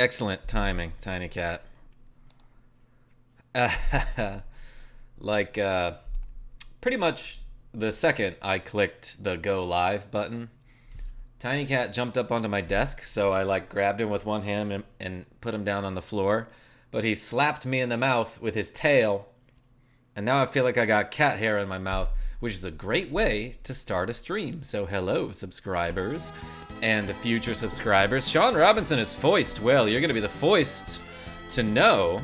Excellent timing, Tiny Cat. like, pretty much the second I clicked the go live button, Tiny Cat jumped up onto my desk, so I grabbed him with one hand and put him down on the floor. But he slapped me in the mouth with his tail, and now I feel like I got cat hair in my mouth, which is a great way to start a stream. So hello, subscribers and future subscribers. Sean Robinson is foist. Well, you're gonna be the foist to know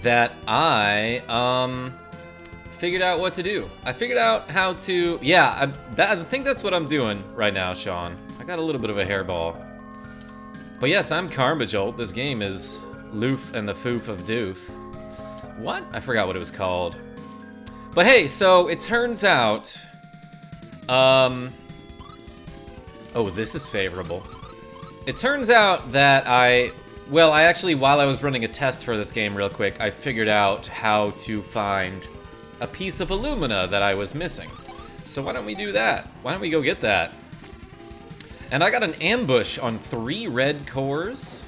that I figured out what to do. I figured out how to, yeah, I think that's what I'm doing right now, Sean. I got a little bit of a hairball. But yes, I'm KarmaJolt. This game is Loof and the Foof of Doof. What? I forgot what it was called. But hey, so it turns out, oh, this is favorable. It turns out that I actually, while I was running a test for this game real quick, I figured out how to find a piece of Allumina that I was missing. So why don't we do that? Why don't we go get that? And I got an ambush on 3 red cores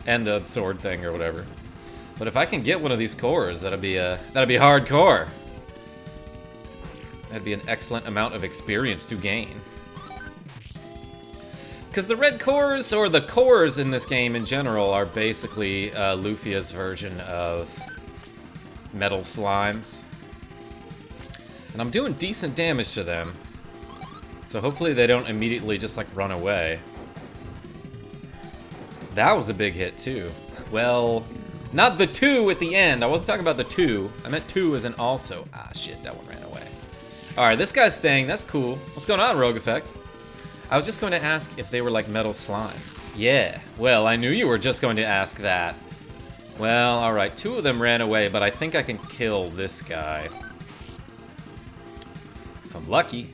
and a sword thing or whatever. But if I can get one of these cores, that'd be hardcore. That'd be an excellent amount of experience to gain. Because the red cores, or the cores in this game in general, are basically Lufia's version of metal slimes. And I'm doing decent damage to them. So hopefully they don't immediately just run away. That was a big hit too. Well, not the 2 at the end. I wasn't talking about the 2. I meant 2 as an also. Ah, shit, that one ran away. Alright, this guy's staying. That's cool. What's going on, Rogue Effect? I was just going to ask if they were like metal slimes. Yeah, well, I knew you were just going to ask that. Well, alright, 2 of them ran away, but I think I can kill this guy. If I'm lucky.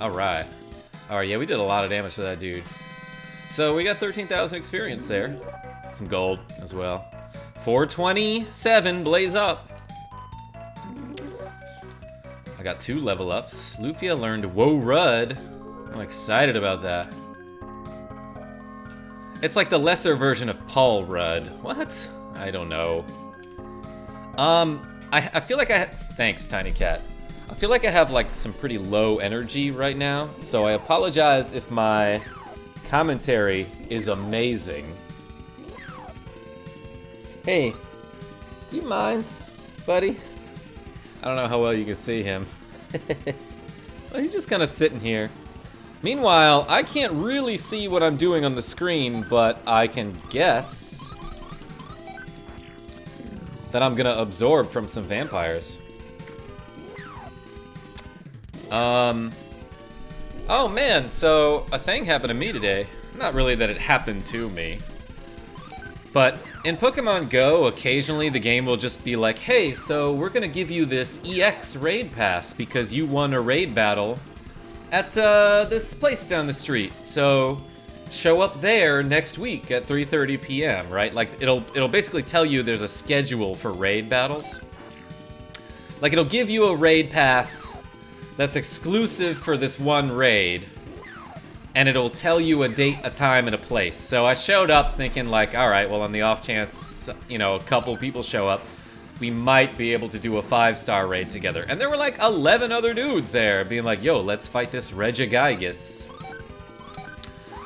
Alright. Alright, yeah, we did a lot of damage to that dude. So we got 13,000 experience there. Some gold as well. 427, blaze up. I got 2 level ups. Lufia learned Whoa Rud. I'm excited about that. It's like the lesser version of Paul Rudd. What? I don't know. I feel like thanks, Tiny Cat. I feel like I have some pretty low energy right now, so I apologize if my commentary is amazing. Hey, do you mind, buddy? I don't know how well you can see him. Well, he's just kind of sitting here. Meanwhile, I can't really see what I'm doing on the screen, but I can guess that I'm gonna absorb from some vampires. Oh man, so a thing happened to me today. Not really that it happened to me. But in Pokemon Go, occasionally the game will just be like, hey, so we're gonna give you this EX raid pass because you won a raid battle at this place down the street. So show up there next week at 3:30 p.m., right? It'll basically tell you there's a schedule for raid battles. It'll give you a raid pass that's exclusive for this one raid, and it'll tell you a date, a time, and a place. So I showed up thinking all right, well, on the off chance, a couple people show up, we might be able to do a 5-star raid together. And there were 11 other dudes there being yo, let's fight this Regigigas.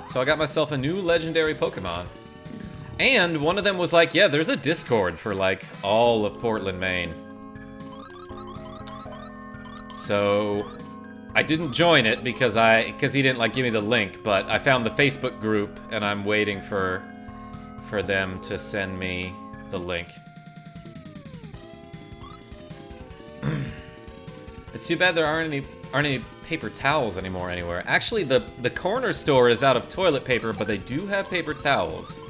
So I got myself a new legendary Pokemon. And one of them was yeah, there's a Discord for all of Portland, Maine. So I didn't join it because he didn't give me the link, but I found the Facebook group and I'm waiting for them to send me the link. It's too bad there aren't any paper towels anymore anywhere. Actually, the corner store is out of toilet paper, but they do have paper towels.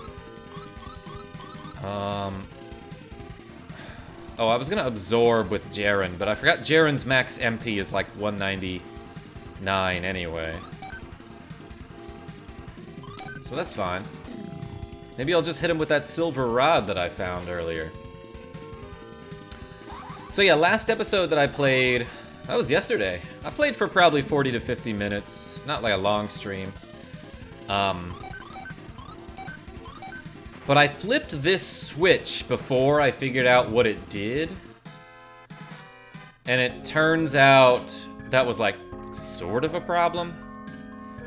Oh, I was gonna absorb with Jaren, but I forgot Jaren's max MP is 199 anyway. So that's fine. Maybe I'll just hit him with that silver rod that I found earlier. So yeah, last episode that I played, that was yesterday. I played for probably 40 to 50 minutes, not a long stream. But I flipped this switch before I figured out what it did. And it turns out that was like sort of a problem.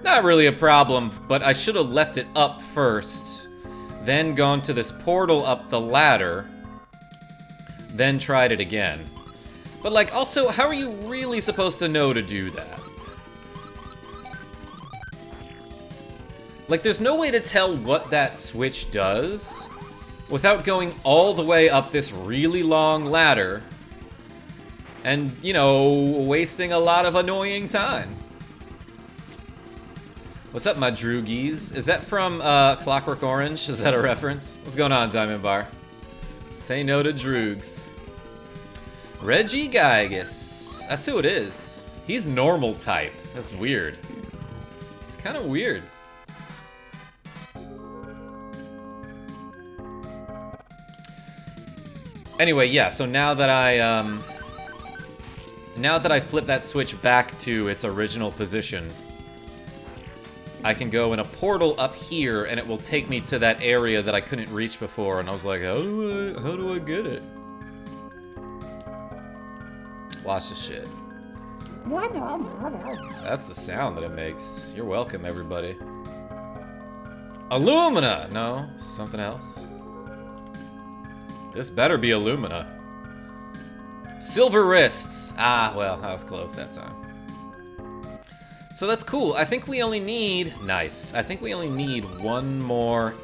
Not really a problem, but I should have left it up first, then gone to this portal up the ladder, then tried it again. But like, also, how are you really supposed to know to do that? Like, there's no way to tell what that switch does without going all the way up this really long ladder and, you know, wasting a lot of annoying time. What's up, my droogies? Is that from Clockwork Orange? Is that a reference? What's going on, Diamond Bar? Say no to droogs. Reggie Gygus. That's who it is. He's normal type. That's weird. It's kind of weird. Anyway, yeah, so now that I flip that switch back to its original position, I can go in a portal up here, and it will take me to that area that I couldn't reach before, and I was like, how do I get it? Watch this shit. That's the sound that it makes. You're welcome, everybody. Allumina! No, something else. This better be Allumina. Silver wrists! Ah, well, I was close that time. So that's cool. I think we only need... Nice. I think we only need one more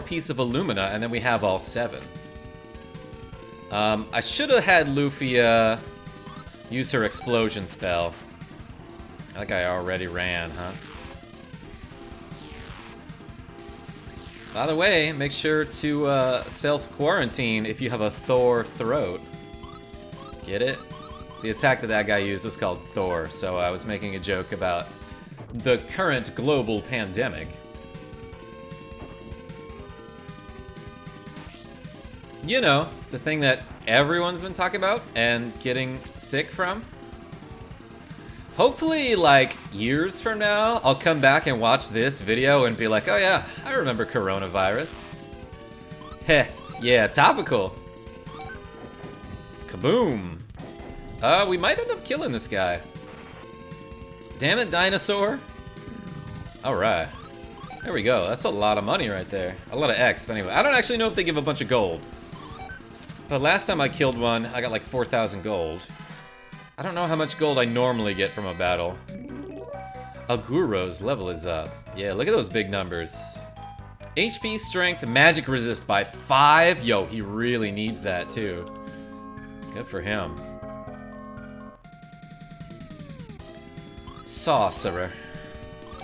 piece of Allumina, and then we have all 7. I should have had Lufia use her explosion spell. I think I already ran, huh? By the way, make sure to self-quarantine if you have a Thor throat. Get it? The attack that guy used was called Thor, so I was making a joke about the current global pandemic. You know, the thing that everyone's been talking about and getting sick from. Hopefully, like, years from now, I'll come back and watch this video and be like, oh yeah, I remember coronavirus. Heh, yeah, topical. Kaboom. We might end up killing this guy. Damn it, dinosaur. Alright. There we go. That's a lot of money right there. A lot of X, but anyway. I don't actually know if they give a bunch of gold. But last time I killed one, I got like 4,000 gold. I don't know how much gold I normally get from a battle. Aguro's level is up. Yeah, look at those big numbers. HP, strength, magic resist by 5. Yo, he really needs that too. Good for him. Sorcerer.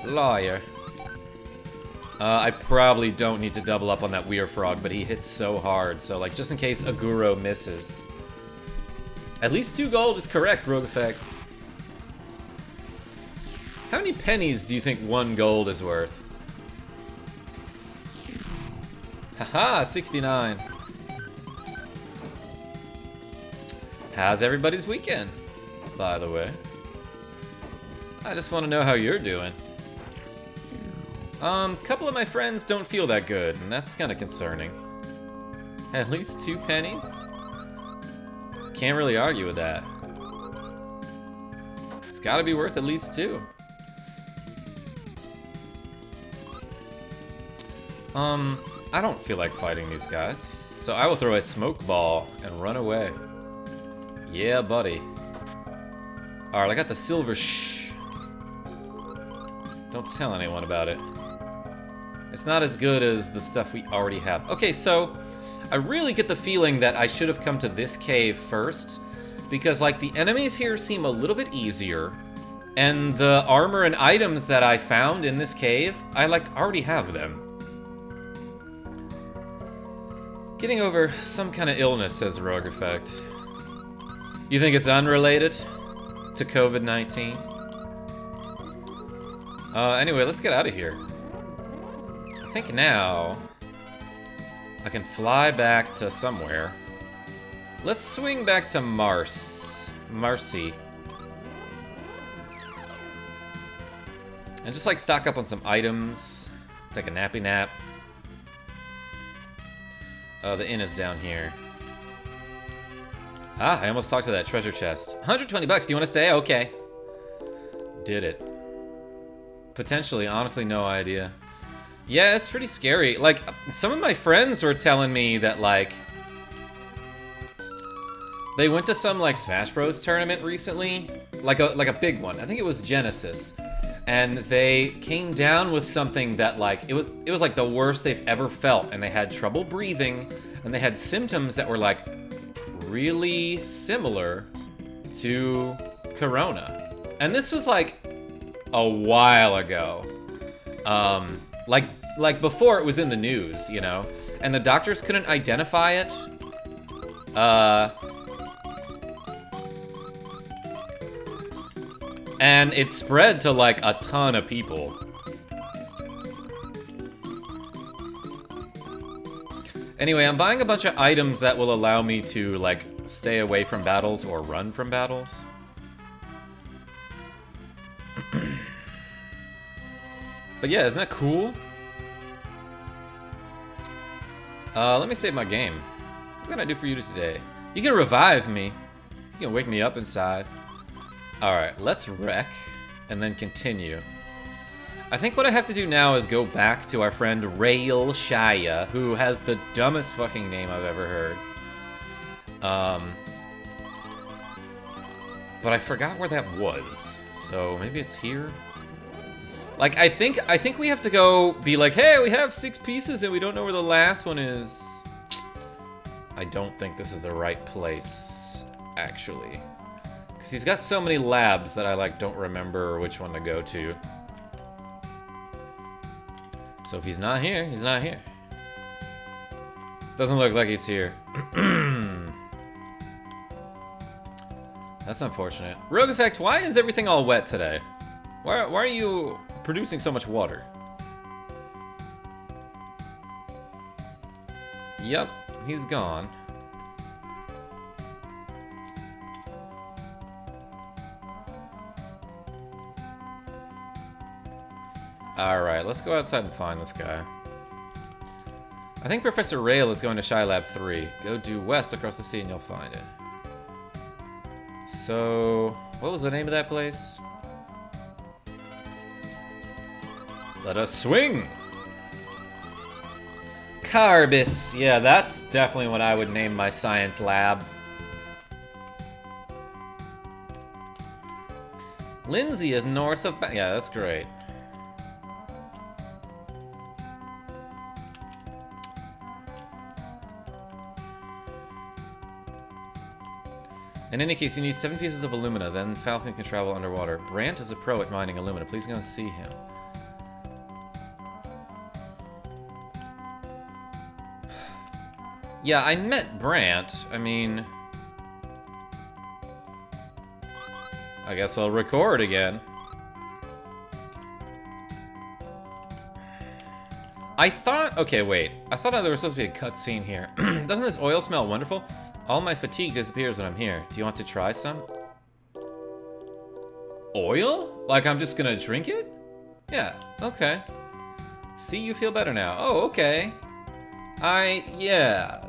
Lawyer. I probably don't need to double up on that Weir Frog, but he hits so hard, so like just in case Aguro misses. At least 2 gold is correct, Rogue Effect. How many pennies do you think 1 gold is worth? Haha, 69. How's everybody's weekend, by the way? I just want to know how you're doing. Couple of my friends don't feel that good, and that's kind of concerning. At least 2 pennies? Can't really argue with that. It's gotta be worth at least 2. I don't feel like fighting these guys, so I will throw a smoke ball and run away. Yeah, buddy. Alright, I got the silver Don't tell anyone about it. It's not as good as the stuff we already have. Okay, so I really get the feeling that I should have come to this cave first, because like the enemies here seem a little bit easier, and the armor and items that I found in this cave, I like already have them. Getting over some kind of illness, says Rogue Effect. You think it's unrelated to COVID-19? Anyway, let's get out of here. I think now I can fly back to somewhere. Let's swing back to Marcy. And just like stock up on some items. Take a nappy nap. The inn is down here. Ah, I almost talked to that treasure chest. 120 bucks, do you want to stay? Okay. Did it. Potentially, honestly, no idea. Yeah, it's pretty scary. Like, some of my friends were telling me that, like, they went to some, like, Smash Bros. Tournament recently. Like a big one. I think it was Genesis. And they came down with something that, like, it was like the worst they've ever felt. And they had trouble breathing. And they had symptoms that were, like, really similar to Corona. And this was, like, a while ago. Like before it was in the news, you know? And the doctors couldn't identify it. And it spread to, like, a ton of people. Anyway, I'm buying a bunch of items that will allow me to, like, stay away from battles or run from battles. But yeah, isn't that cool? Let me save my game. What can I do for you today? You can revive me. You can wake me up inside. Alright, let's wreck and then continue. I think what I have to do now is go back to our friend Rail Shaya, who has the dumbest fucking name I've ever heard. But I forgot where that was. So maybe it's here? Like, I think we have to go be like, hey, we have 6 pieces and we don't know where the last one is. I don't think this is the right place, actually. Because he's got so many labs that I, like, don't remember which one to go to. So if he's not here, he's not here. Doesn't look like he's here. That's unfortunate. Rogue Effect, why is everything all wet today? Why are you producing so much water? Yep, he's gone. Alright, let's go outside and find this guy. I think Professor Rail is going to Shy Lab 3. Go due west across the sea and you'll find it. So, what was the name of that place? Let us swing! Carbis. Yeah, that's definitely what I would name my science lab. Lindsay is north of... Yeah, that's great. In any case, you need 7 pieces of Allumina, then Falcon can travel underwater. Brant is a pro at mining Allumina. Please go and see him. Yeah, I met Brant. I mean... I guess I'll record again. I thought... Okay, wait. I thought there was supposed to be a cutscene here. Doesn't this oil smell wonderful? All my fatigue disappears when I'm here. Do you want to try some? Oil? Like I'm just gonna drink it? Yeah, okay. See, you feel better now. Oh, okay. Yeah.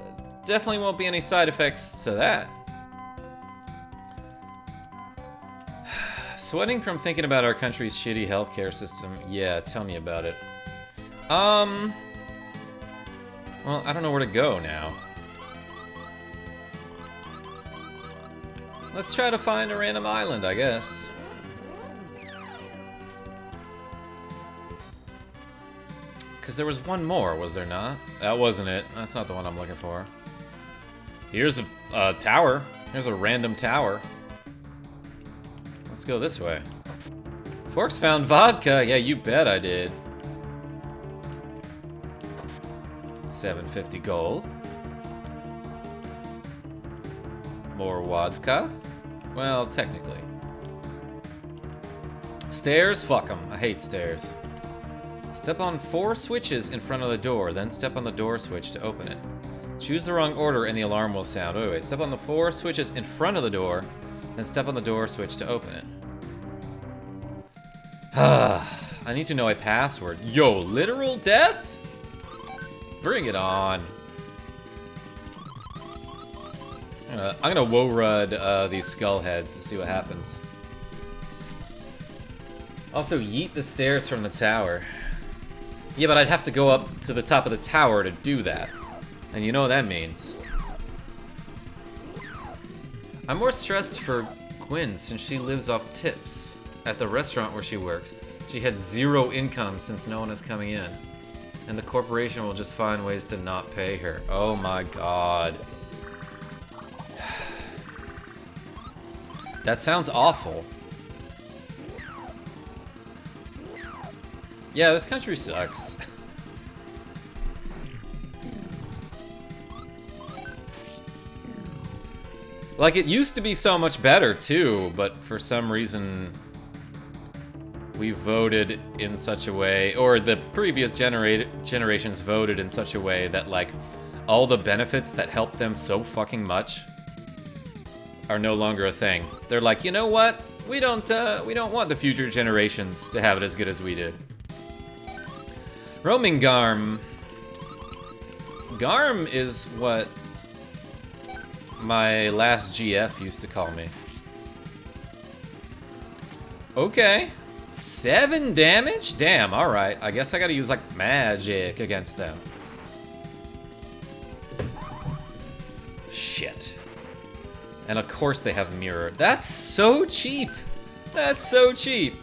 Definitely won't be any side effects to that. Sweating from thinking about our country's shitty healthcare system. Yeah, tell me about it. Well, I don't know where to go now. Let's try to find a random island, I guess. Because there was one more, was there not? That wasn't it. That's not the one I'm looking for. Here's a tower. Here's a random tower. Let's go this way. Forks found vodka. Yeah, you bet I did. 750 gold. More vodka. Well, technically. Stairs? Fuck them. I hate stairs. Step on 4 switches in front of the door, then step on the door switch to open it. Choose the wrong order and the alarm will sound. Wait. Step on the 4 switches in front of the door, then step on the door switch to open it. I need to know a password. Yo, literal death? Bring it on. I'm gonna woe-rud these skull heads to see what happens. Also, yeet the stairs from the tower. Yeah, but I'd have to go up to the top of the tower to do that. And you know what that means. I'm more stressed for Gwen since she lives off tips. At the restaurant where she works, she had 0 income since no one is coming in. And the corporation will just find ways to not pay her. Oh my god. That sounds awful. Yeah, this country sucks. Like, it used to be so much better, too, but for some reason... we voted in such a way, or the previous generations voted in such a way that, like, all the benefits that helped them so fucking much are no longer a thing. They're like, you know what? We don't want the future generations to have it as good as we did. Roaming Garm. Garm is what my last GF used to call me. Okay. 7 damage? Damn, alright. I guess I gotta use, like, magic against them. Shit. And of course they have mirror. That's so cheap! That's so cheap!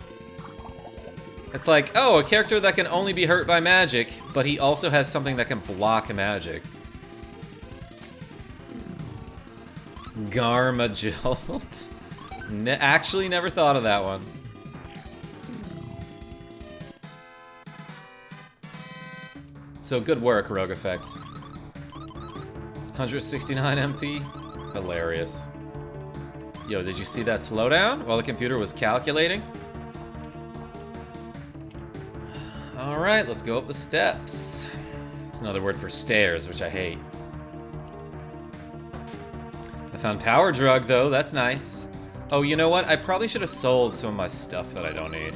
It's like, oh, a character that can only be hurt by magic, but he also has something that can block magic. KarmaJolt. Actually never thought of that one. So good work, Rogue Effect. 169 MP? Hilarious. Yo, did you see that slowdown while the computer was calculating? Alright, let's go up the steps. It's another word for stairs, which I hate. I found Power Drug, though. That's nice. Oh, you know what? I probably should have sold some of my stuff that I don't need.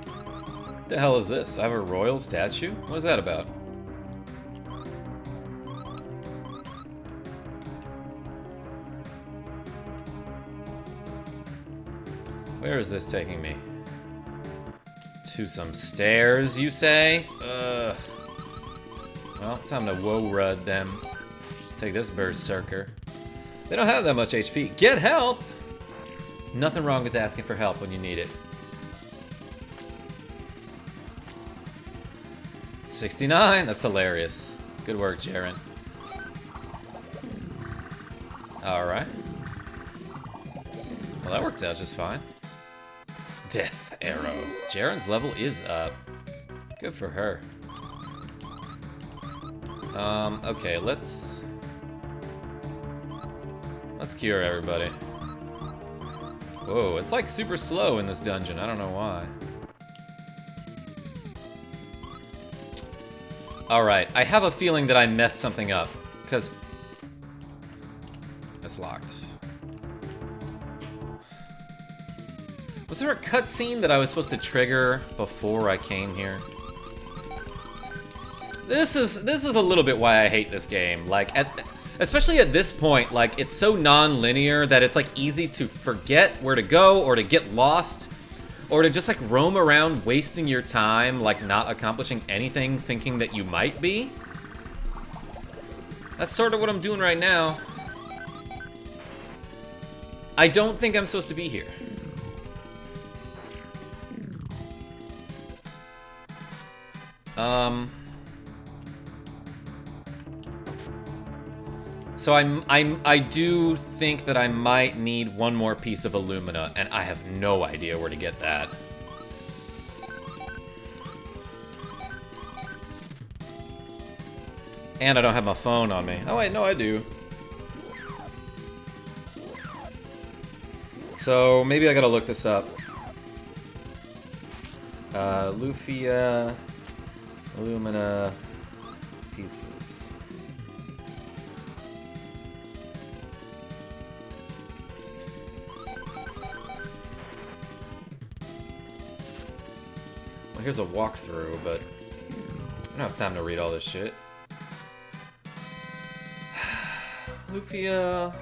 What the hell is this? I have a royal statue? What is that about? Where is this taking me? To some stairs, you say? Well, time to woe-rud them. Take this berserker. They don't have that much HP. Get help! Nothing wrong with asking for help when you need it. 69, that's hilarious. Good work, Jaren. Alright. Well, that worked out just fine. Death Arrow. Jaren's level is up. Good for her. Okay, let's cure everybody. Whoa, it's like super slow in this dungeon. I don't know why. Alright, I have a feeling that I messed something up, because it's locked. Was there a cutscene that I was supposed to trigger before I came here? This is a little bit why I hate this game. Like, especially at this point, like, it's so non-linear that it's like easy to forget where to go or to get lost or to just like roam around wasting your time, like not accomplishing anything, thinking that you might be. That's sort of what I'm doing right now. I don't think I'm supposed to be here. So I do think that I might need one more piece of Allumina, and I have no idea where to get that. And I don't have my phone on me. Oh wait, no I do. So maybe I gotta look this up. Lufia, Allumina, pieces. Here's a walkthrough, but I don't have time to read all this shit. Lufia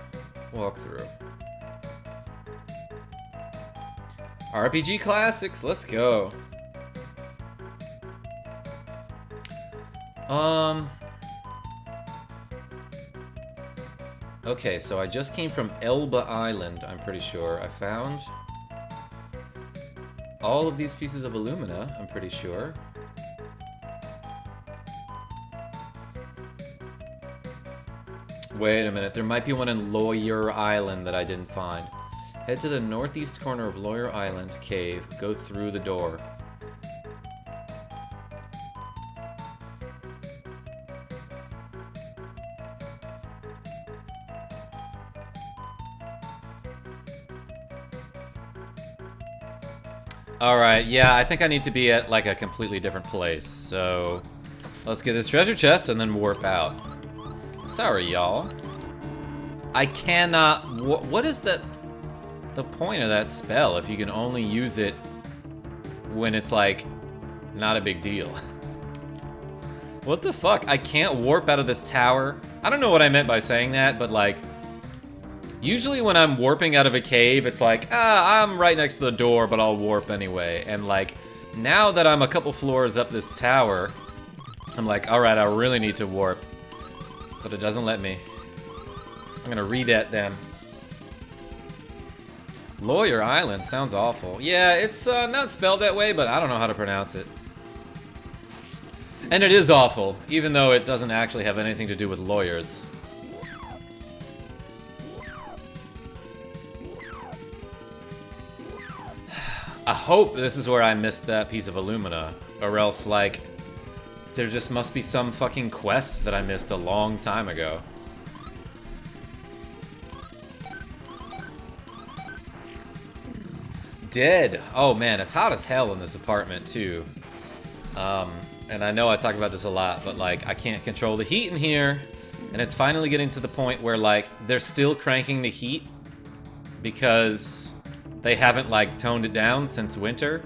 walkthrough. RPG classics, let's go. Okay, so I just came from Elba Island, I'm pretty sure. I found all of these pieces of Allumina, I'm pretty sure. Wait a minute, there might be one in Lawyer Island that I didn't find. Head to the northeast corner of Lawyer Island cave, go through the door. Alright, yeah, I think I need to be at like a completely different place, so let's get this treasure chest and then warp out. Sorry, y'all. I cannot... What is the point of that spell if you can only use it when it's like not a big deal? What the fuck? I can't warp out of this tower? I don't know what I meant by saying that, but like... Usually when I'm warping out of a cave, it's like, I'm right next to the door, but I'll warp anyway. And like, now that I'm a couple floors up this tower, I'm like, alright, I really need to warp. But it doesn't let me. I'm gonna redet them. Lawyer Island sounds awful. Yeah, it's not spelled that way, but I don't know how to pronounce it. And it is awful, even though it doesn't actually have anything to do with lawyers. I hope this is where I missed that piece of Allumina, or else, like, there just must be some fucking quest that I missed a long time ago. Dead! Oh man, it's hot as hell in this apartment, too. And I know I talk about this a lot, but, like, I can't control the heat in here, and it's finally getting to the point where, like, they're still cranking the heat because they haven't, like, toned it down since winter,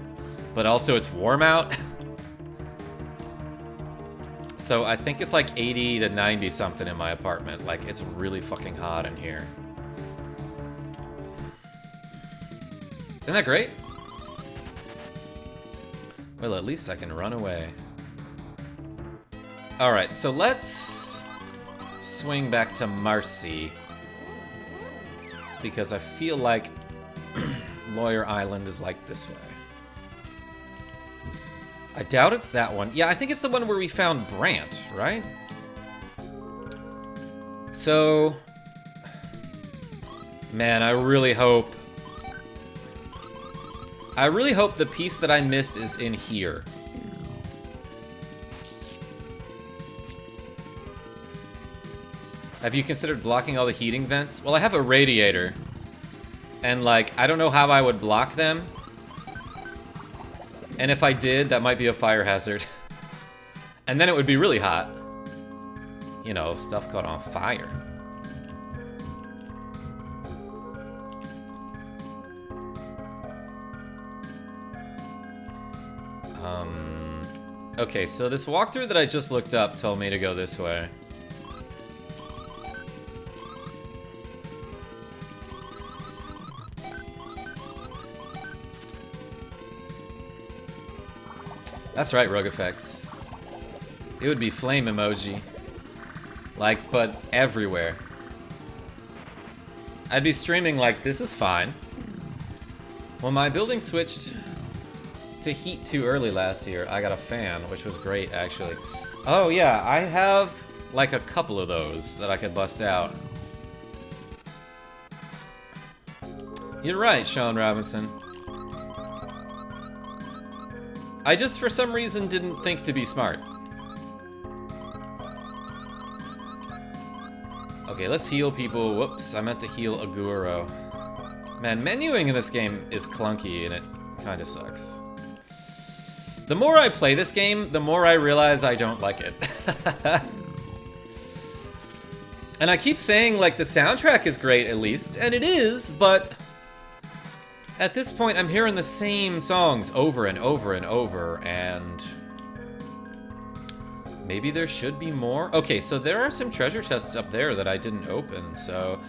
but also it's warm out. So I think it's like 80 to 90 something in my apartment. Like, it's really fucking hot in here. Isn't that great? Well, at least I can run away. Alright, so let's swing back to Marcy, because I feel like Lawyer Island is like this way. I doubt it's that one. Yeah, I think it's the one where we found Brant, right? So, man, I really hope the piece that I missed is in here. Have you considered blocking all the heating vents? Well, I have a radiator. And, like, I don't know how I would block them. And if I did, that might be a fire hazard. And then it would be really hot. You know, stuff caught on fire. Okay, so this walkthrough that I just looked up told me to go this way. That's right, Rogue Effects. It would be flame emoji. Like, but everywhere. I'd be streaming like, this is fine. Well, my building switched to heat too early last year. I got a fan, which was great, actually. Oh, yeah, I have, like, a couple of those that I could bust out. You're right, Sean Robinson. I just, for some reason, didn't think to be smart. Okay, let's heal people. Whoops, I meant to heal Aguro. Man, menuing in this game is clunky, and it kind of sucks. The more I play this game, the more I realize I don't like it. And I keep saying, like, the soundtrack is great, at least, and it is, but At this point, I'm hearing the same songs over and over and over, and maybe there should be more. Okay, so there are some treasure chests up there that I didn't open, so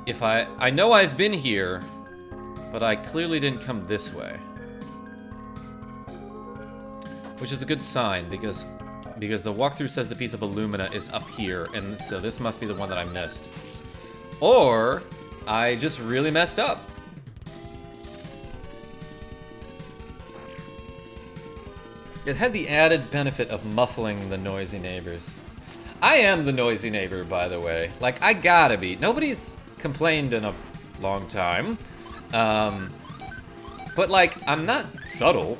if I know I've been here, but I clearly didn't come this way. Which is a good sign, because the walkthrough says the piece of Allumina is up here, and so this must be the one that I missed. Or I just really messed up. It had the added benefit of muffling the noisy neighbors. I am the noisy neighbor, by the way. Like, I gotta be. Nobody's complained in a long time. But, like, I'm not subtle.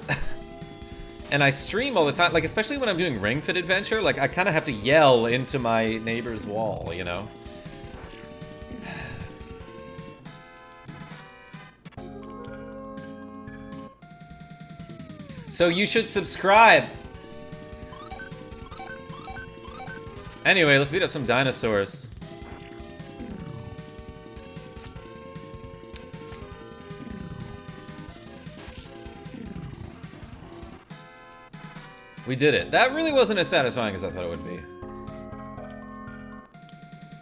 And I stream all the time. Like, especially when I'm doing Ring Fit Adventure, like, I kind of have to yell into my neighbor's wall, you know? So you should subscribe. Anyway, let's beat up some dinosaurs. We did it. That really wasn't as satisfying as I thought it would be.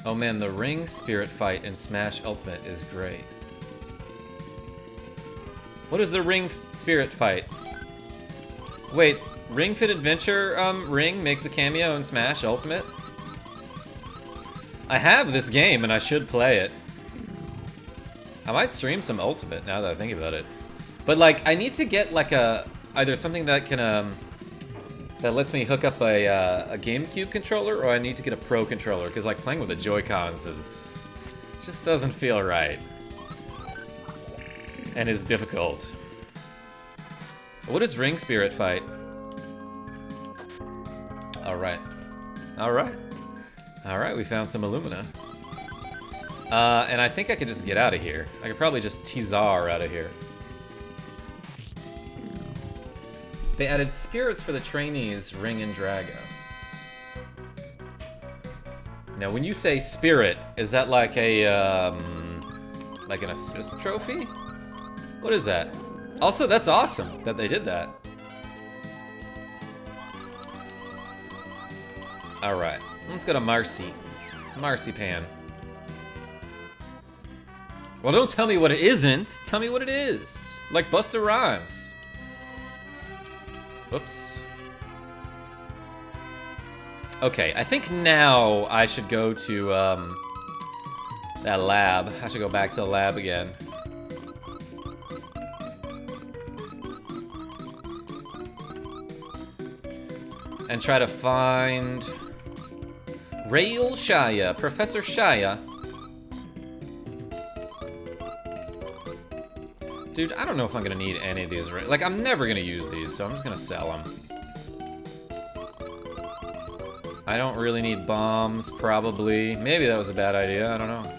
Oh man, the Ring Spirit fight in Smash Ultimate is great. What is the Ring Spirit fight? Wait, Ring Fit Adventure Ring makes a cameo in Smash Ultimate? I have this game and I should play it. I might stream some Ultimate now that I think about it. But like, I need to get like either something that can that lets me hook up a GameCube controller, or I need to get a Pro controller, because like playing with the Joy-Cons just doesn't feel right. And is difficult. What is Ring Spirit fight? Alright. Alright. Alright, we found some Allumina. And I think I could just get out of here. I could probably just Tizar out of here. They added spirits for the trainees, Ring and Drago. Now, when you say spirit, is that like a, like an assist trophy? What is that? Also, that's awesome that they did that. Alright, let's go to Marcy. Marcypan. Well, don't tell me what it isn't. Tell me what it is. Like Busta Rhymes. Whoops. Okay, I think now I should go to that lab. I should go back to the lab again. And try to find Rail Shaya, Professor Shaya. Dude, I don't know if I'm gonna need any of these. Like, I'm never gonna use these, so I'm just gonna sell them. I don't really need bombs, probably. Maybe that was a bad idea, I don't know.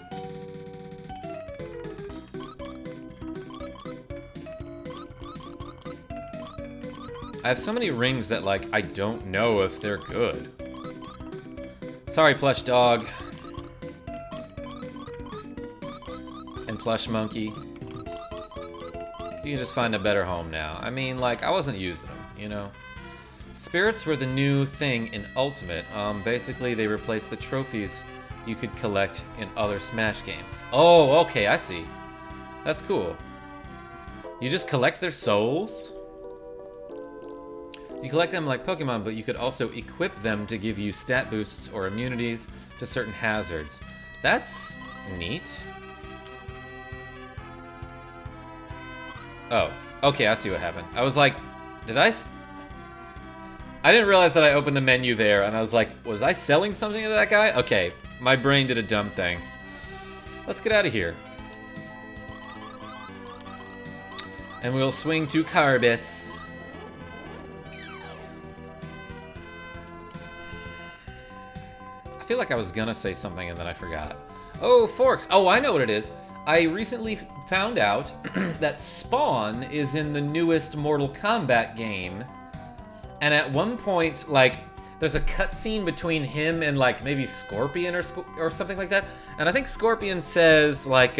I have so many rings that, like, I don't know if they're good. Sorry, plush dog. And plush monkey. You can just find a better home now. I mean, like, I wasn't using them, you know? Spirits were the new thing in Ultimate. Basically, they replaced the trophies you could collect in other Smash games. Oh, okay, I see. That's cool. You just collect their souls? You collect them like Pokemon, but you could also equip them to give you stat boosts or immunities to certain hazards. That's neat. Oh, okay, I see what happened. I was like, did I didn't realize that I opened the menu there, and I was like, was I selling something to that guy? Okay, my brain did a dumb thing. Let's get out of here. And we'll swing to Carbis. I feel like I was gonna say something and then I forgot. Oh, forks. Oh, I know what it is. I recently found out that Spawn is in the newest Mortal Kombat game. And at one point, like, there's a cutscene between him and, like, maybe Scorpion or something like that. And I think Scorpion says, like,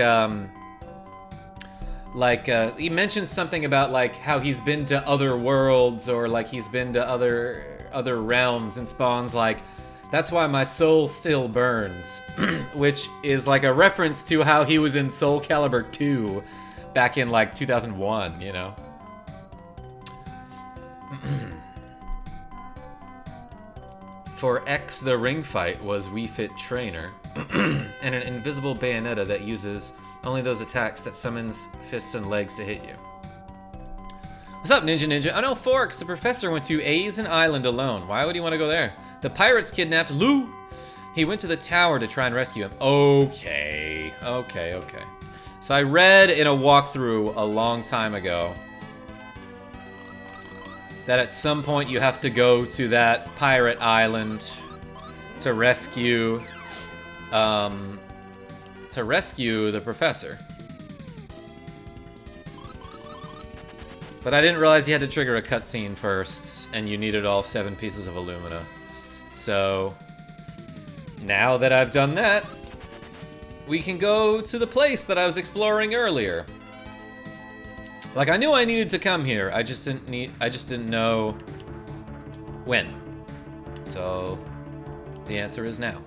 Like, he mentions something about, like, how he's been to other worlds, or, like, he's been to other realms, and Spawn's like, that's why my soul still burns. Which is, like, a reference to how he was in Soul Calibur 2 back in, like, 2001, you know? For X, the ring fight was Wii Fit Trainer, and an invisible Bayonetta that uses only those attacks that summons fists and legs to hit you. What's up, Ninja Ninja? I know Forks, the professor, went to Aizen Island alone. Why would he want to go there? The pirates kidnapped Lou. He went to the tower to try and rescue him. Okay. So I read in a walkthrough a long time ago that at some point you have to go to that pirate island to rescue the professor. But I didn't realize you had to trigger a cutscene first, and you needed all 7 pieces of Allumina. So, now that I've done that, we can go to the place that I was exploring earlier. Like, I knew I needed to come here, I just didn't know when. So, the answer is now.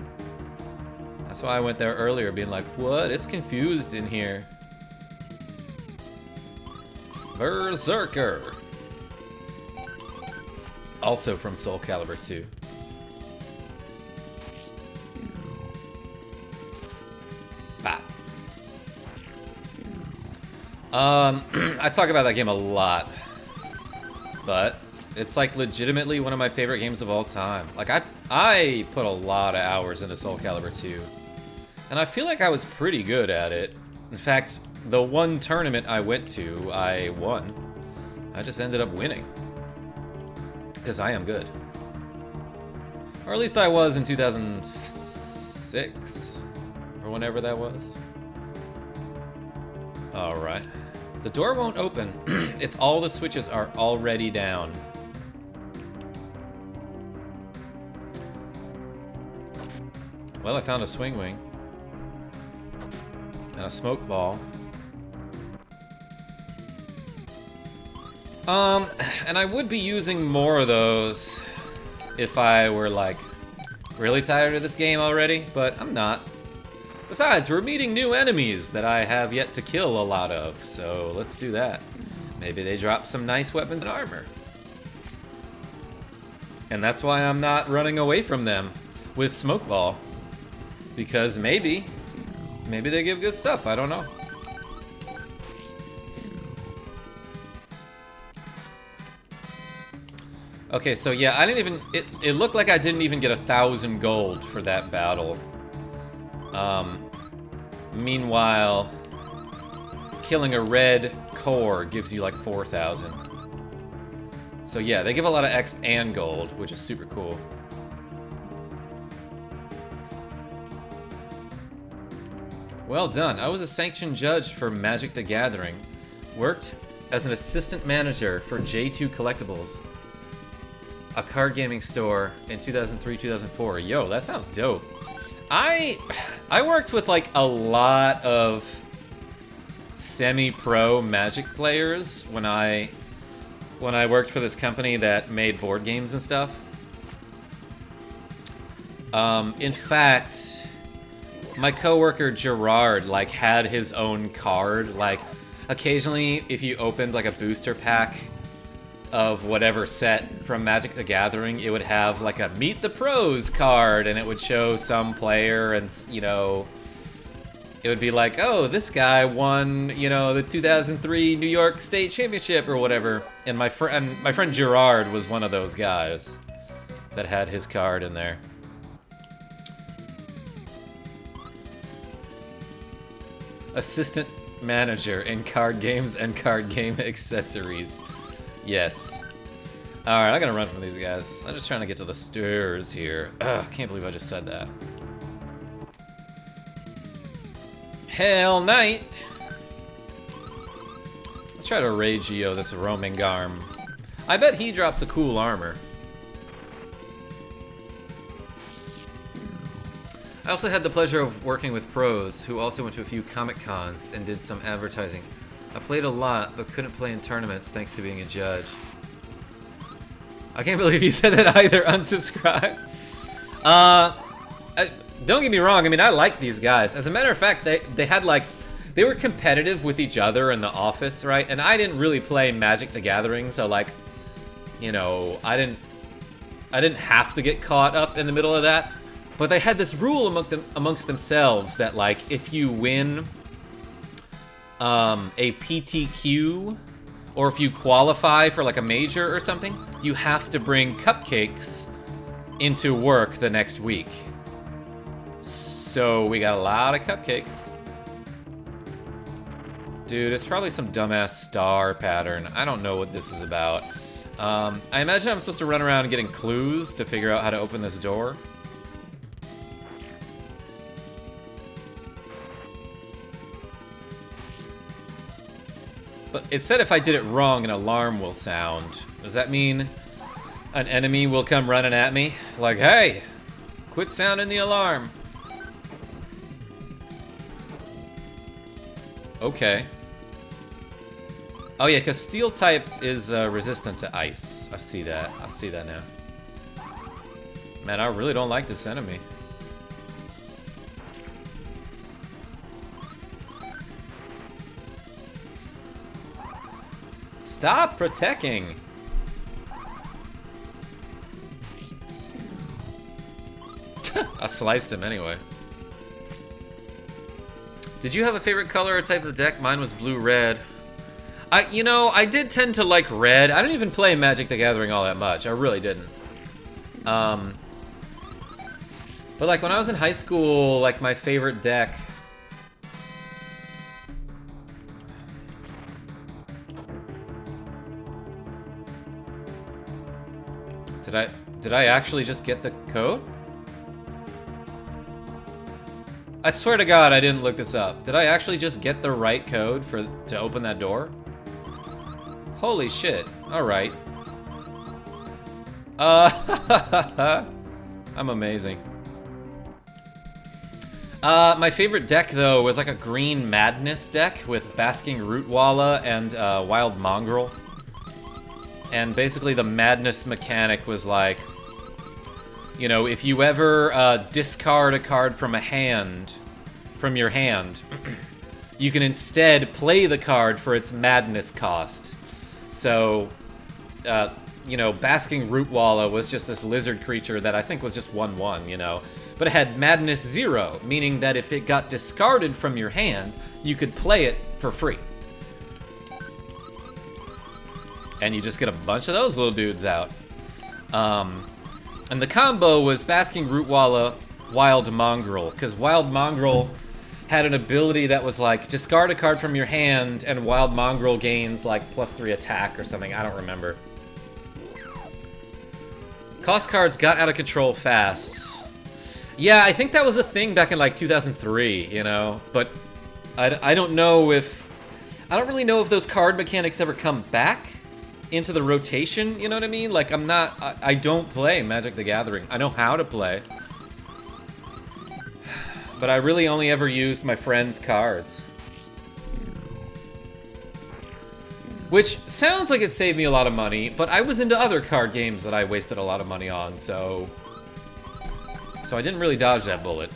That's why I went there earlier, being like, what? It's confused in here. Berserker. Also from Soul Calibur 2. Bah. I talk about that game a lot, but it's like legitimately one of my favorite games of all time. Like I put a lot of hours into Soul Calibur 2, and I feel like I was pretty good at it. In fact, the one tournament I went to, I won. I just ended up winning. Because I am good. Or at least I was in 2006. Or whenever that was. Alright. The door won't open if all the switches are already down. Well, I found a swing wing. And a smoke ball. And I would be using more of those if I were, like, really tired of this game already, but I'm not. Besides, we're meeting new enemies that I have yet to kill a lot of, so let's do that. Maybe they drop some nice weapons and armor. And that's why I'm not running away from them with Smoke Ball. Because maybe they give good stuff, I don't know. Okay, so yeah, I didn't even, it looked like I didn't even get 1,000 gold for that battle. Meanwhile, killing a red core gives you like 4,000. So yeah, they give a lot of X and gold, which is super cool. Well done. I was a sanctioned judge for Magic the Gathering. Worked as an assistant manager for J2 Collectibles, a card gaming store in 2003-2004. Yo, that sounds dope. I worked with like a lot of semi-pro Magic players when I worked for this company that made board games and stuff. In fact, my coworker Gerard like had his own card. Like occasionally, if you opened like a booster pack of whatever set from Magic the Gathering, it would have like a Meet the Pros card, and it would show some player, and you know, it would be like, oh, this guy won, you know, the 2003 New York State Championship or whatever. And my friend Gerard was one of those guys that had his card in there. Assistant manager in card games and card game accessories. Yes. Alright, I'm gonna run from these guys. I'm just trying to get to the stairs here. Ugh, can't believe I just said that. Hell Knight! Let's try to Regio this roaming Garm. I bet he drops a cool armor. I also had the pleasure of working with pros who also went to a few Comic Cons and did some advertising. I played a lot, but couldn't play in tournaments thanks to being a judge. I can't believe you said that either. Unsubscribe. Don't get me wrong. I mean, I like these guys. As a matter of fact, they had like, they were competitive with each other in the office, right? And I didn't really play Magic the Gathering, so like, you know, I didn't have to get caught up in the middle of that. But they had this rule amongst themselves that like, if you win a PTQ, or if you qualify for like a major or something, you have to bring cupcakes into work the next week. So we got a lot of cupcakes. Dude, it's probably some dumbass star pattern. I don't know what this is about. I imagine I'm supposed to run around getting clues to figure out how to open this door. But it said if I did it wrong, an alarm will sound. Does that mean an enemy will come running at me? Like, hey, quit sounding the alarm. Okay. Oh yeah, because steel type is resistant to ice. I see that. I see that now. Man, I really don't like this enemy. Stop protecting! I sliced him anyway. Did you have a favorite color or type of deck? Mine was blue-red. You know, I did tend to like red. I didn't even play Magic the Gathering all that much. I really didn't. But like when I was in high school, like my favorite deck... Did I actually just get the code? I swear to God, I didn't look this up. Did I actually just get the right code to open that door? Holy shit. Alright. I'm amazing. My favorite deck, though, was like a Green Madness deck with Basking Rootwalla and Wild Mongrel. And basically the Madness mechanic was like, you know, if you ever discard a card from your hand, you can instead play the card for its Madness cost. So, you know, Basking Rootwalla was just this lizard creature that I think was just 1/1, you know. But it had Madness 0, meaning that if it got discarded from your hand, you could play it for free. And you just get a bunch of those little dudes out. And the combo was Basking Rootwalla, Wild Mongrel, because Wild Mongrel had an ability that was like, discard a card from your hand, and Wild Mongrel gains like +3 attack or something, I don't remember. Cost cards got out of control fast. Yeah, I think that was a thing back in like 2003, you know, but I don't know if... I don't really know if those card mechanics ever come back into the rotation, you know what I mean? Like, I don't play Magic the Gathering. I know how to play. But I really only ever used my friends' cards. Which sounds like it saved me a lot of money, but I was into other card games that I wasted a lot of money on, so I didn't really dodge that bullet.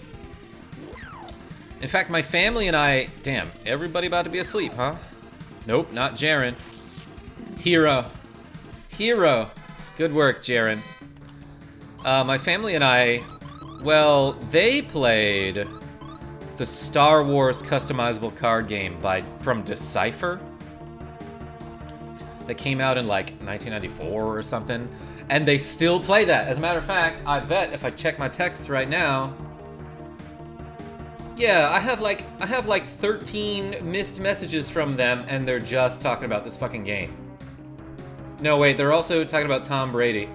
In fact, my family and I... Damn, everybody about to be asleep, huh? Nope, not Jaren. Hero. Hero. Good work, Jaren. My family and I, well, they played the Star Wars customizable card game from Decipher that came out in like 1994 or something, and they still play that. As a matter of fact, I bet if I check my texts right now, yeah, I have like 13 missed messages from them, and they're just talking about this fucking game. No, wait, they're also talking about Tom Brady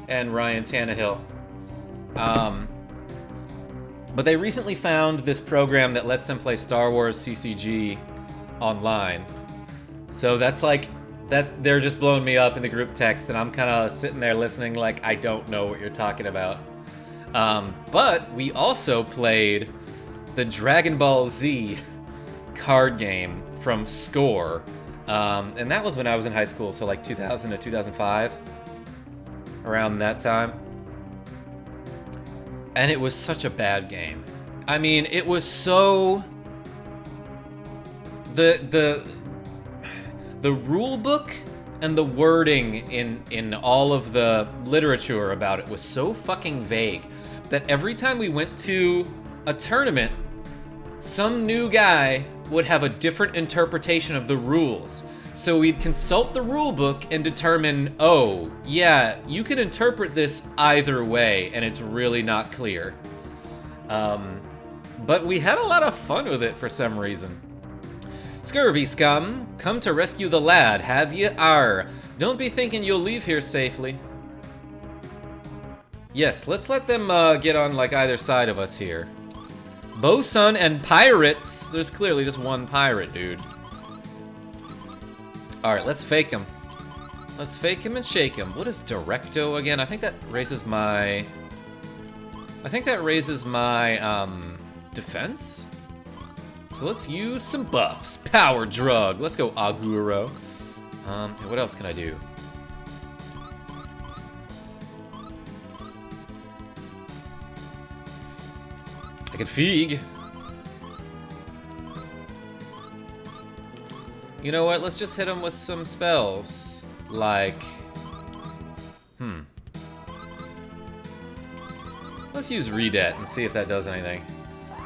and Ryan Tannehill. But they recently found this program that lets them play Star Wars CCG online. So they're just blowing me up in the group text, and I'm kind of sitting there listening like I don't know what you're talking about. But we also played the Dragon Ball Z card game from Score, and that was when I was in high school, so like 2000 to 2005, around that time. And it was such a bad game. I mean, it was so... The rule book and the wording in all of the literature about it was so fucking vague that every time we went to a tournament, some new guy would have a different interpretation of the rules. So we'd consult the rule book and determine, oh, yeah, you can interpret this either way, and it's really not clear. But we had a lot of fun with it for some reason. Scurvy scum, come to rescue the lad, have ye? Arr. Don't be thinking you'll leave here safely. Yes, let's let them get on like either side of us here. Bosun and pirates. There's clearly just one pirate, dude. Alright, let's fake him. Let's fake him and shake him. What is Directo again? I think that raises my... defense? So let's use some buffs. Power Drug. Let's go Aguro. And what else can I do? I can Feig. You know what? Let's just hit him with some spells. Like... Let's use Redet and see if that does anything.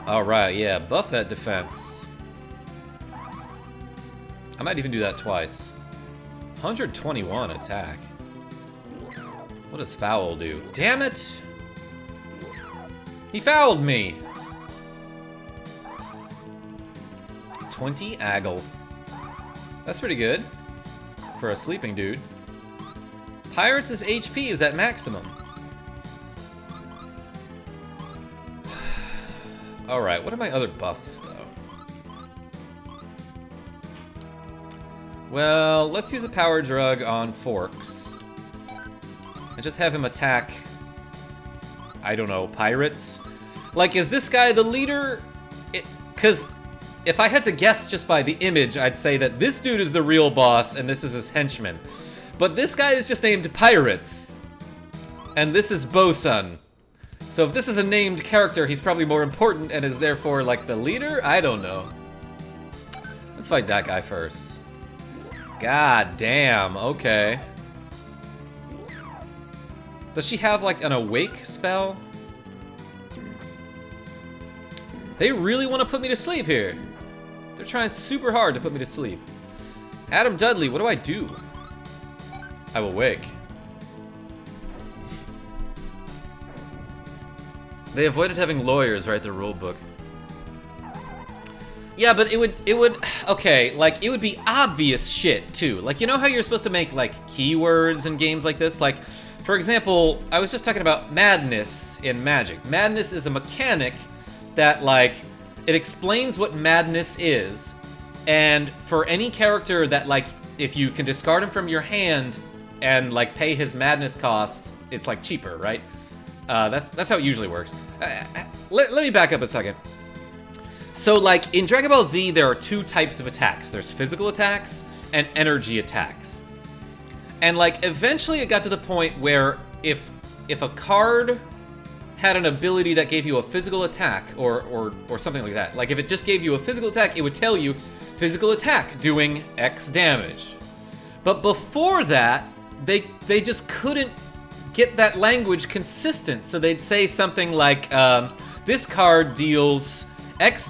Alright, yeah, buff that defense. I might even do that twice. 121 attack. What does Foul do? Damn it! He fouled me! 20 Aggle. That's pretty good for a sleeping dude. Pirates' HP is at maximum. Alright, what are my other buffs, though? Well, let's use a Power Drug on Forks. And just have him attack... I don't know, pirates? Like, is this guy the leader? Because if I had to guess just by the image, I'd say that this dude is the real boss and this is his henchman. But this guy is just named Pirates. And this is Bosun. So if this is a named character, he's probably more important and is therefore, like, the leader? I don't know. Let's fight that guy first. God damn, okay. Does she have, like, an awake spell? They really want to put me to sleep here. They're trying super hard to put me to sleep. Adam Dudley, what do I do? I will wake. They avoided having lawyers write the rule book. Yeah, but it would, okay, like, it would be obvious shit, too. Like, you know how you're supposed to make, like, keywords in games like this? Like, for example, I was just talking about madness in Magic. Madness is a mechanic that, like, it explains what madness is, and for any character that, like, if you can discard him from your hand and, like, pay his madness costs, it's, like, cheaper, right? That's how it usually works. Let me back up a second. So, like, in Dragon Ball Z, there are two types of attacks. There's physical attacks and energy attacks. And, like, eventually it got to the point where if a card had an ability that gave you a physical attack or something like that, like, if it just gave you a physical attack, it would tell you physical attack doing X damage. But before that, they just couldn't get that language consistent, so they'd say something like, this card deals X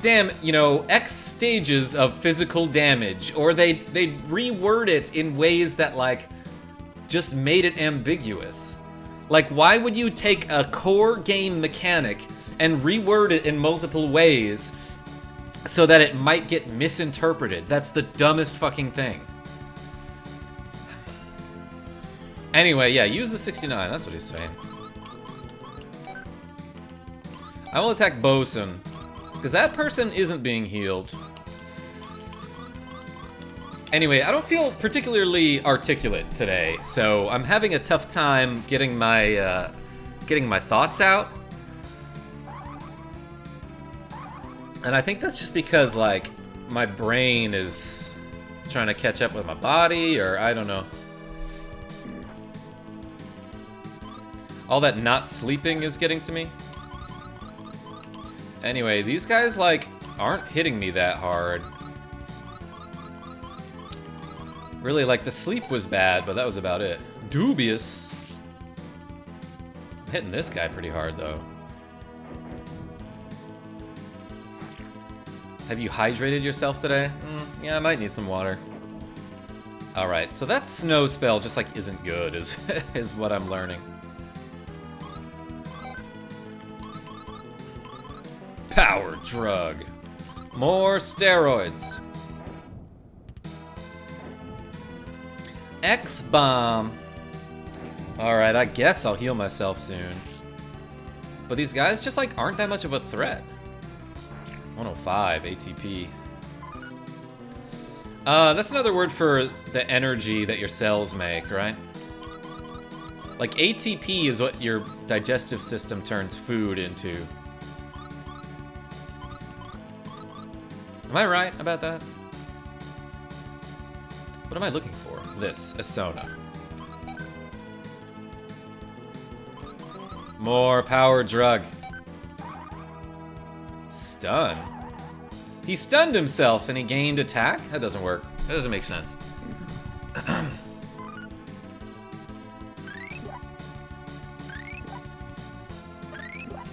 stages of physical damage, or they'd reword it in ways that, like, just made it ambiguous. Like, why would you take a core game mechanic and reword it in multiple ways so that it might get misinterpreted? That's the dumbest fucking thing. Anyway, yeah, use the 69, that's what he's saying. I will attack Bosun, because that person isn't being healed. Anyway, I don't feel particularly articulate today, so I'm having a tough time getting my thoughts out. And I think that's just because, like, my brain is trying to catch up with my body, or I don't know. All that not sleeping is getting to me. Anyway, these guys, like, aren't hitting me that hard. Really, like, the sleep was bad, but that was about it. Dubious. I'm hitting this guy pretty hard, though. Have you hydrated yourself today? Yeah, I might need some water. Alright, so that snow spell just, like, isn't good, is what I'm learning. Power drug. More steroids. X-bomb. Alright, I guess I'll heal myself soon. But these guys just, like, aren't that much of a threat. 105 ATP. That's another word for the energy that your cells make, right? Like, ATP is what your digestive system turns food into. Am I right about that? What am I looking for? This, Asona. More power drug. Stun? He stunned himself and he gained attack? That doesn't work. That doesn't make sense.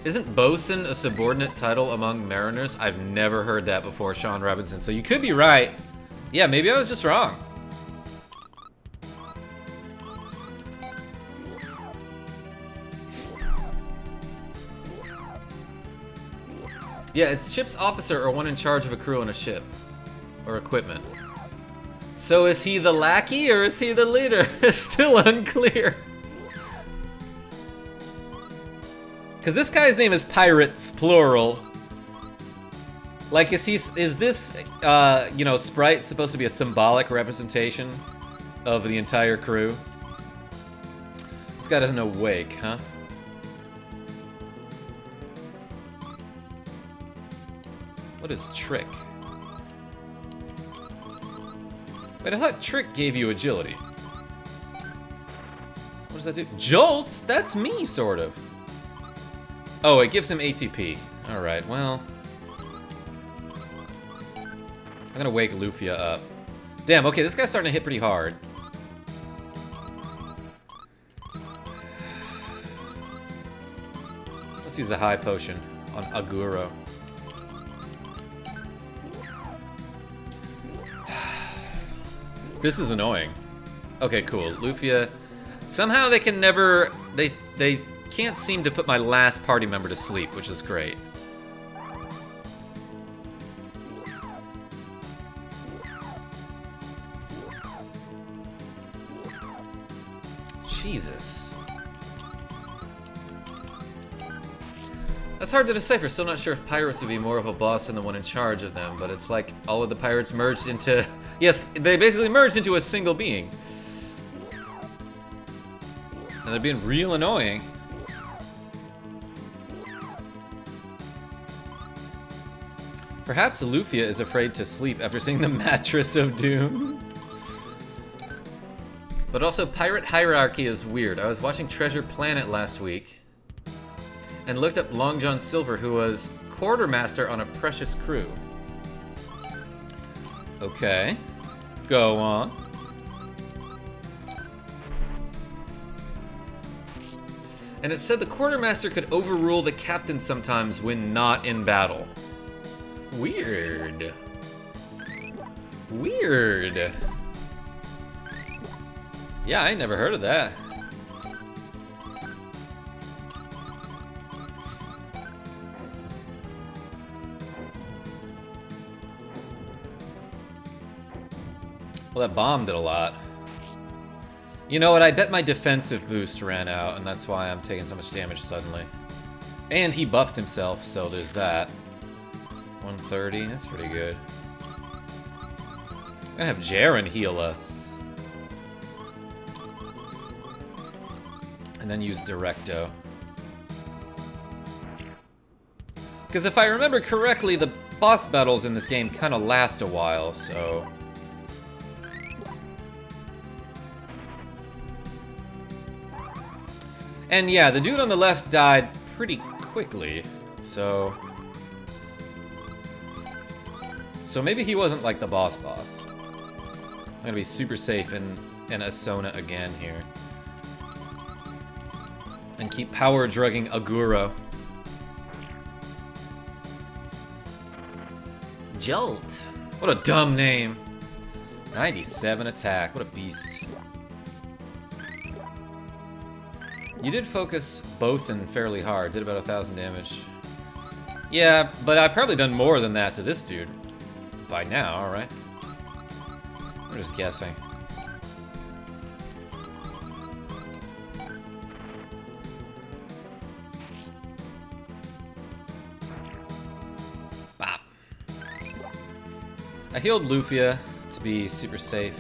Isn't bosun a subordinate title among mariners? I've never heard that before, Sean Robinson. So you could be right. Yeah, maybe I was just wrong. Yeah, it's ship's officer or one in charge of a crew on a ship. Or equipment. So is he the lackey or is he the leader? It's still unclear. Because this guy's name is Pirates, plural. Like, is this, you know, sprite supposed to be a symbolic representation of the entire crew? This guy doesn't know wake, huh? What is trick? Wait, I thought trick gave you agility. What does that do? Jolt? That's me, sort of. Oh, it gives him ATP. Alright, well. I'm gonna wake Lufia up. Damn, okay, this guy's starting to hit pretty hard. Let's use a high potion on Aguro. This is annoying. Okay, cool. Lufia. Somehow they can never... They can't seem to put my last party member to sleep, which is great. Jesus. That's hard to decipher. Still not sure if pirates would be more of a boss than the one in charge of them, but it's like all of the pirates merged into... Yes, they basically merged into a single being. And they're being real annoying. Perhaps Lufia is afraid to sleep after seeing the Mattress of Doom. But also, pirate hierarchy is weird. I was watching Treasure Planet last week and looked up Long John Silver, who was quartermaster on a Precious crew. Okay. Go on. And it said the quartermaster could overrule the captain sometimes when not in battle. Weird. Weird. Yeah, I never heard of that. Well, that bomb did a lot. You know what? I bet my defensive boost ran out, and that's why I'm taking so much damage suddenly. And he buffed himself, so there's that. 130, that's pretty good. I'm gonna have Jaren heal us. And then use Directo. Because if I remember correctly, the boss battles in this game kind of last a while, so... And yeah, the dude on the left died pretty quickly, so... So maybe he wasn't like the boss. I'm gonna be super safe in Asona again here. And keep power drugging Aguro. Jolt. What a dumb name. 97 attack. What a beast. You did focus Bosun fairly hard. Did about 1,000 damage. Yeah, but I've probably done more than that to this dude. By now, alright. I'm just guessing. Bop. I healed Lufia to be super safe.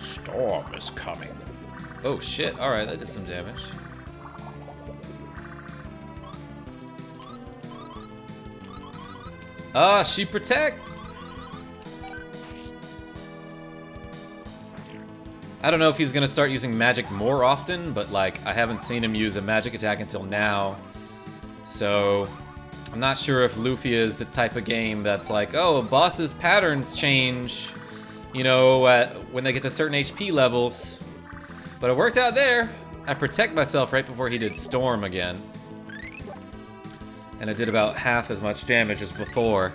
Storm is coming. Oh shit, alright, that did some damage. Ah, she protect! I don't know if he's gonna start using magic more often, but like, I haven't seen him use a magic attack until now. So, I'm not sure if Lufia is the type of game that's like, oh, bosses' patterns change, you know, when they get to certain HP levels. But it worked out there. I protect myself right before he did Storm again. And it did about half as much damage as before.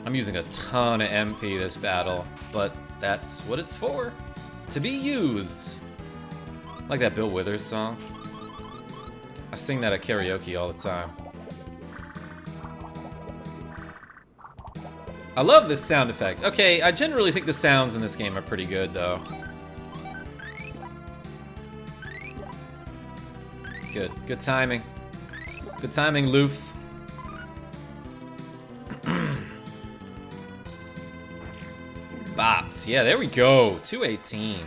I'm using a ton of MP this battle, but that's what it's for. To be used. Like that Bill Withers song. I sing that at karaoke all the time. I love this sound effect. Okay, I generally think the sounds in this game are pretty good, though. Good. Good timing. Good timing, Luf. Bops. Yeah, there we go. 218.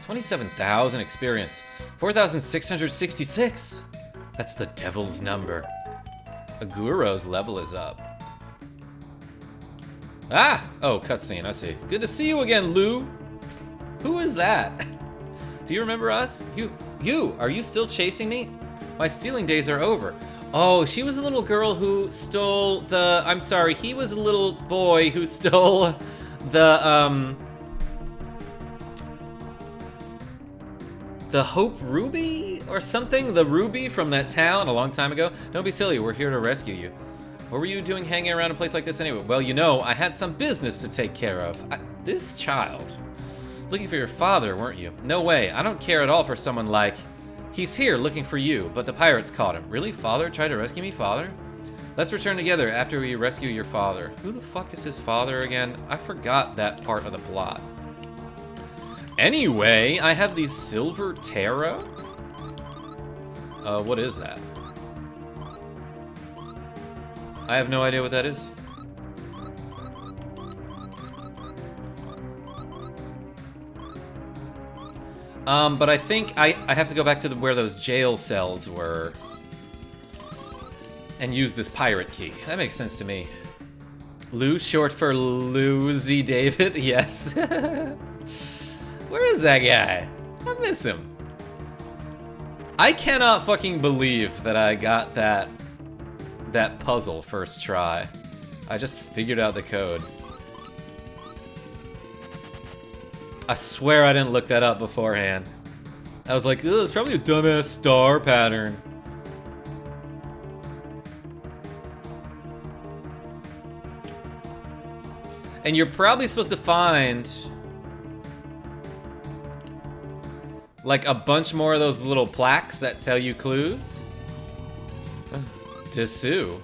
27,000 experience. 4,666. That's the devil's number. Aguro's level is up. Ah! Oh, cutscene, I see. Good to see you again, Lou. Who is that? Do you remember us? You, are you still chasing me? My stealing days are over. Oh, she was a little girl who stole the... I'm sorry, he was a little boy who stole the Hope Ruby or something? The ruby from that town a long time ago? Don't be silly, we're here to rescue you. What were you doing hanging around a place like this anyway? Well, you know, I had some business to take care of. This child. Looking for your father, weren't you? No way, I don't care at all for someone like... He's here looking for you, but the pirates caught him. Really? Father tried to rescue me? Father? Let's return together after we rescue your father. Who the fuck is his father again? I forgot that part of the plot. Anyway, I have these silver tarot. What is that? I have no idea what that is. But I think I have to go back to where those jail cells were and use this pirate key. That makes sense to me. Lou, short for Lucy David? Yes. Where is that guy? I miss him. I cannot fucking believe that I got that puzzle first try. I just figured out the code. I swear I didn't look that up beforehand. I was like, ugh, it's probably a dumbass star pattern. And you're probably supposed to find like a bunch more of those little plaques that tell you clues. Dessous.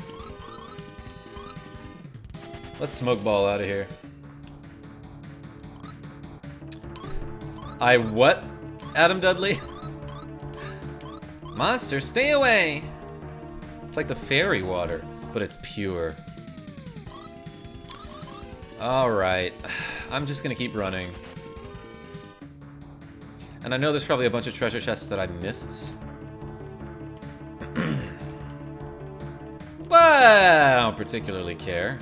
Let's smoke ball out of here. I what? Adam Dudley? Monster, stay away! It's like the fairy water, but it's pure. Alright, I'm just gonna keep running. And I know there's probably a bunch of treasure chests that I missed. What? I don't particularly care.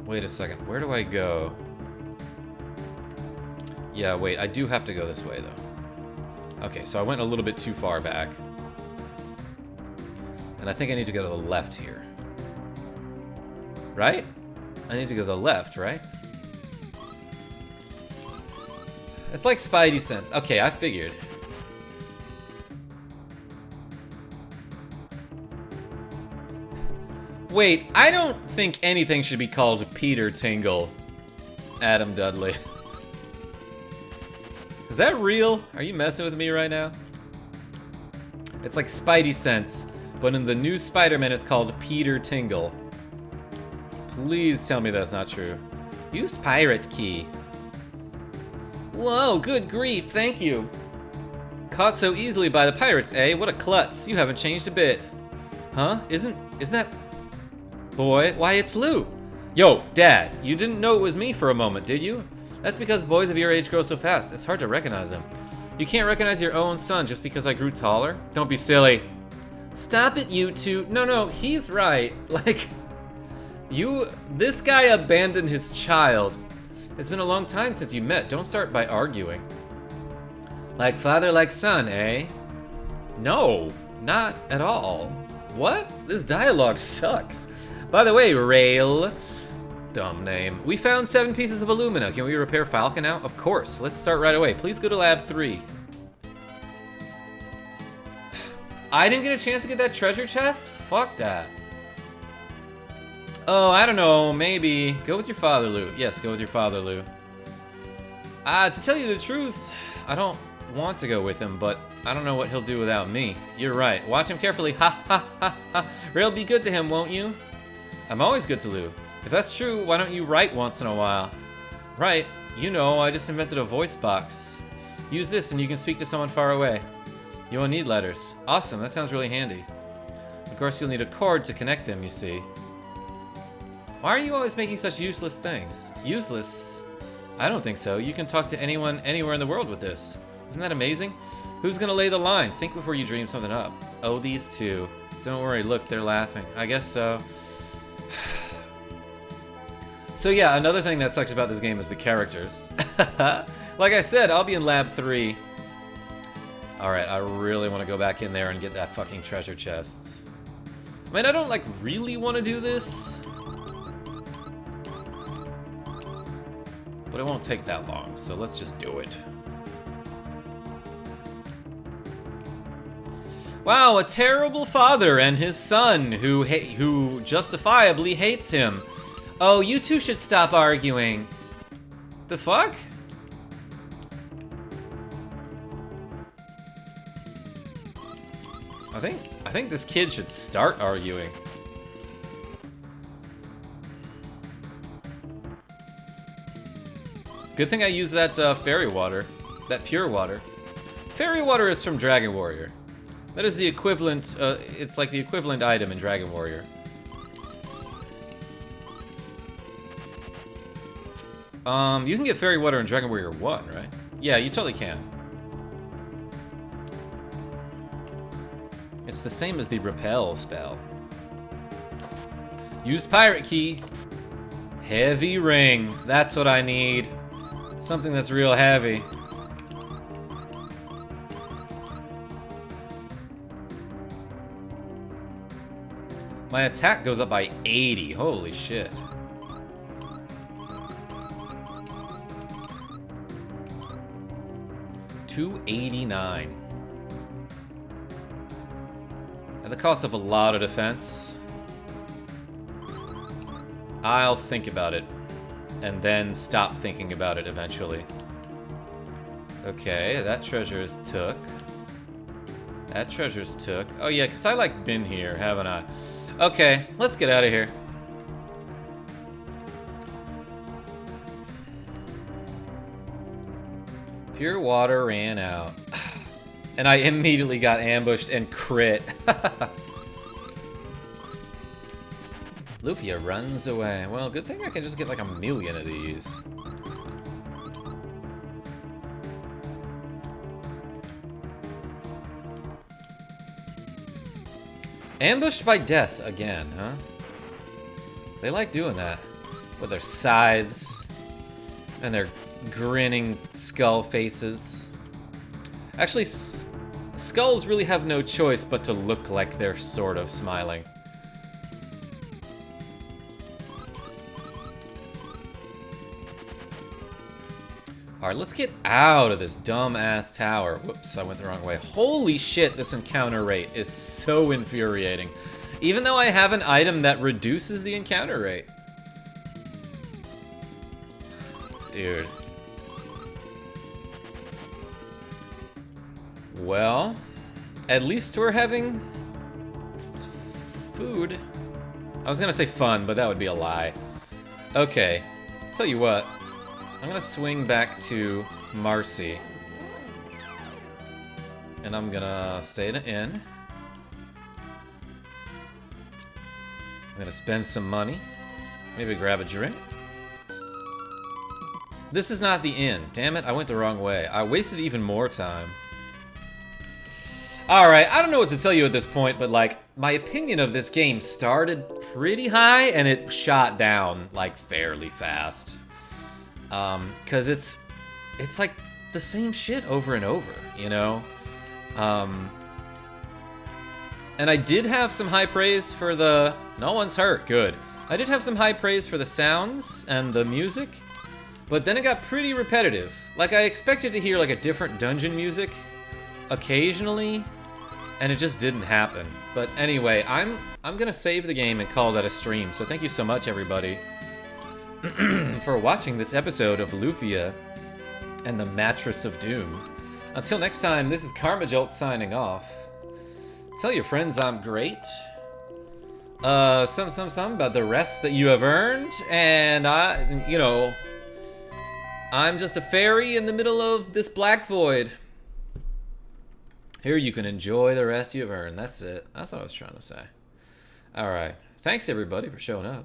Wait a second. Where do I go? Yeah, wait. I do have to go this way, though. Okay, so I went a little bit too far back. And I think I need to go to the left here. Right? I need to go to the left, right? It's like Spidey sense. Okay, I figured. Wait, I don't think anything should be called Peter Tingle, Adam Dudley. Is that real? Are you messing with me right now? It's like Spidey sense, but in the new Spider-Man it's called Peter Tingle. Please tell me that's not true. Used pirate key. Whoa, good grief, thank you. Caught so easily by the pirates, eh? What a klutz. You haven't changed a bit. Huh? Isn't that... Boy, why it's Lou. Yo, Dad, you didn't know it was me for a moment, did you? That's because boys of your age grow so fast, it's hard to recognize them. You can't recognize your own son just because I grew taller? Don't be silly. Stop it, you two. No, he's right. Like, this guy abandoned his child. It's been a long time since you met. Don't start by arguing. Like father, like son, eh? No, not at all. What? This dialogue sucks. By the way, Rail, dumb name. We found 7 pieces of Allumina. Can we repair Falcon now? Of course. Let's start right away. Please go to lab 3. I didn't get a chance to get that treasure chest? Fuck that. Oh, I don't know. Maybe. Go with your father, Lou. Yes, go with your father, Lou. To tell you the truth, I don't want to go with him, but I don't know what he'll do without me. You're right. Watch him carefully. Ha, ha, ha, ha. Rail, be good to him, won't you? I'm always good to Lou. If that's true, why don't you write once in a while? Right. You know, I just invented a voice box. Use this and you can speak to someone far away. You won't need letters. Awesome, that sounds really handy. Of course, you'll need a cord to connect them, you see. Why are you always making such useless things? Useless? I don't think so. You can talk to anyone, anywhere in the world with this. Isn't that amazing? Who's gonna lay the line? Think before you dream something up. Oh, these two. Don't worry, look, they're laughing. I guess so. So yeah, another thing that sucks about this game is the characters. Like I said, I'll be in lab 3. Alright, I really want to go back in there and get that fucking treasure chest. I mean, I don't, like, really want to do this. But it won't take that long, so let's just do it. Wow, a terrible father and his son who justifiably hates him. Oh, you two should stop arguing. The fuck? I think this kid should start arguing. Good thing I used that fairy water, that pure water. Fairy water is from Dragon Warrior. That is the equivalent, it's like the equivalent item in Dragon Warrior. You can get fairy water in Dragon Warrior 1, right? Yeah, you totally can. It's the same as the repel spell. Used pirate key. Heavy ring. That's what I need. Something that's real heavy. My attack goes up by 80. Holy shit. $289. At the cost of a lot of defense. I'll think about it. And then stop thinking about it eventually. Okay, that treasure is took. That treasure's took. Oh yeah, because I like been here, haven't I? Okay, let's get out of here. Pure water ran out. And I immediately got ambushed and crit. Lufia runs away. Well, good thing I can just get like 1,000,000 of these. Ambushed by death again, huh? They like doing that. With their scythes. And their grinning skull faces. Actually, skulls really have no choice but to look like they're sort of smiling. Alright, let's get out of this dumb-ass tower. Whoops, I went the wrong way. Holy shit, this encounter rate is so infuriating. Even though I have an item that reduces the encounter rate. Dude. Well, at least we're having food. I was gonna say fun, but that would be a lie. Okay, tell you what. I'm gonna swing back to Marcy. And I'm gonna stay in an inn. I'm gonna spend some money. Maybe grab a drink. This is not the inn. Damn it, I went the wrong way. I wasted even more time. Alright, I don't know what to tell you at this point, but like, my opinion of this game started pretty high and it shot down like fairly fast. Cause it's like the same shit over and over, you know? And I did have some high praise for the... No one's hurt, good. I did have some high praise for the sounds and the music, but then it got pretty repetitive. Like, I expected to hear like a different dungeon music occasionally, and it just didn't happen. But anyway, I'm gonna save the game and call that a stream, so thank you so much, everybody, for watching this episode of Lufia and the Mattress of Doom. Until next time, this is KarmaJolt signing off. Tell your friends I'm great. Some about the rest that you have earned, and I'm just a fairy in the middle of this black void. Here you can enjoy the rest you've earned. That's it. That's what I was trying to say. Alright. Thanks everybody for showing up.